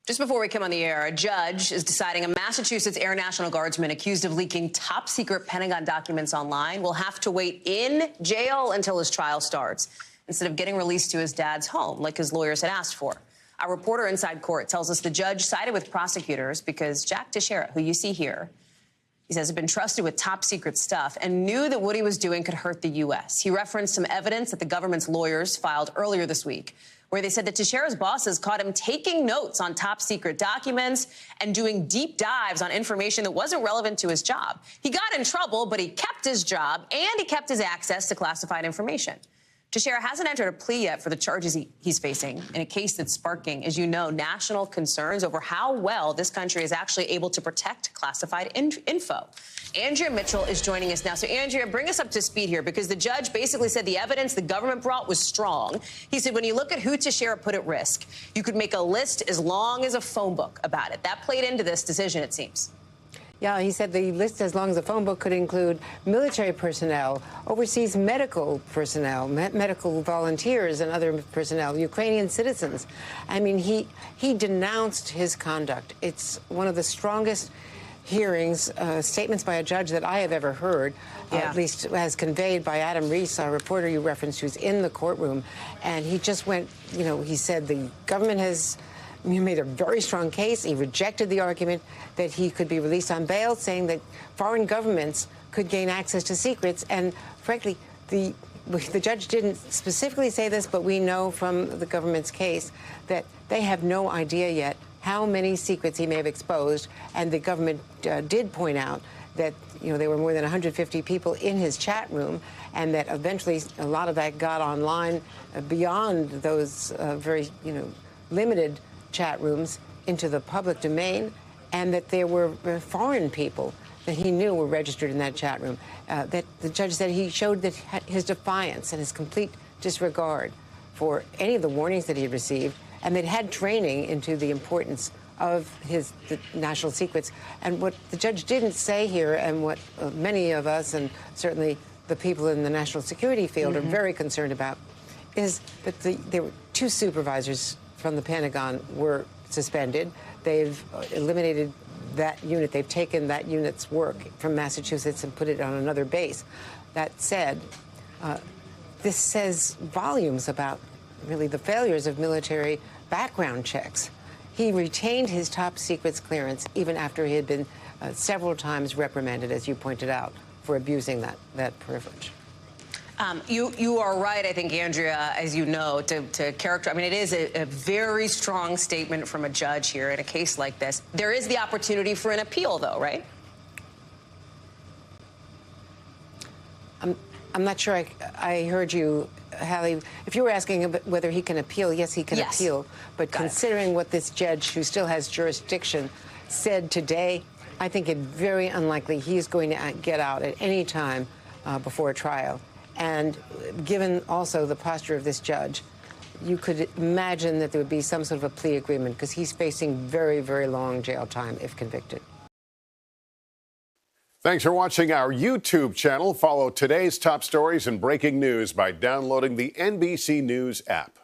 Just before we come on the air, a judge is deciding a Massachusetts Air National Guardsman accused of leaking top-secret Pentagon documents online will have to wait in jail until his trial starts, instead of getting released to his dad's home, like his lawyers had asked for. Our reporter inside court tells us the judge sided with prosecutors because Jack Teixeira, who you see here, he says had been trusted with top-secret stuff and knew that what he was doing could hurt the U.S. He referenced some evidence that the government's lawyers filed earlier this week, where they said that Teixeira's bosses caught him taking notes on top-secret documents and doing deep dives on information that wasn't relevant to his job. He got in trouble, but he kept his job and he kept his access to classified information. Teixeira hasn't entered a plea yet for the charges he's facing in a case that's sparking, as you know, national concerns over how well this country is actually able to protect classified info. Andrea Mitchell is joining us now. So, Andrea, bring us up to speed here, because the judge basically said the evidence the government brought was strong. He said when you look at who Teixeira put at risk, you could make a list as long as a phone book about it. That played into this decision, it seems. Yeah, he said the list, as long as the phone book, could include military personnel, overseas medical personnel, medical volunteers and other personnel, Ukrainian citizens. I mean, he denounced his conduct. It's one of the strongest hearings, statements by a judge that I have ever heard, at least as conveyed by Adam Reese, our reporter you referenced, who's in the courtroom. And he just went, you know, he said the government has made a very strong case. He rejected the argument that he could be released on bail, saying that foreign governments could gain access to secrets. And frankly, the judge didn't specifically say this, but we know from the government's case that they have no idea yet how many secrets he may have exposed. And the government did point out that, you know, there were more than 150 people in his chat room, and that eventually a lot of that got online beyond those very, you know, limited chat rooms into the public domain, and that there were foreign people that he knew were registered in that chat room. That the judge said he showed that his defiance and his complete disregard for any of the warnings that he had received, and that had training into the importance of the national secrets. And what the judge didn't say here, and what many of us, and certainly the people in the national security field, are very concerned about, is that there were two supervisors from the Pentagon were suspended. They've eliminated that unit. They've taken that unit's work from Massachusetts and put it on another base. That said, this says volumes about really the failures of military background checks. He retained his top secrets clearance even after he had been several times reprimanded, as you pointed out, for abusing that privilege. You are right, I think, Andrea, as you know, to character. I mean, it is a very strong statement from a judge here in a case like this. There is the opportunity for an appeal, though, right? I'm not sure I heard you, Hallie. If you were asking whether he can appeal, yes, he can appeal. But considering what this judge, who still has jurisdiction, said today, I think it very unlikely he's going to get out at any time before a trial. And given also the posture of this judge, you could imagine that there would be some sort of a plea agreement, because he's facing very, very long jail time if convicted. Thanks for watching our YouTube channel. Follow today's top stories and breaking news by downloading the NBC News app.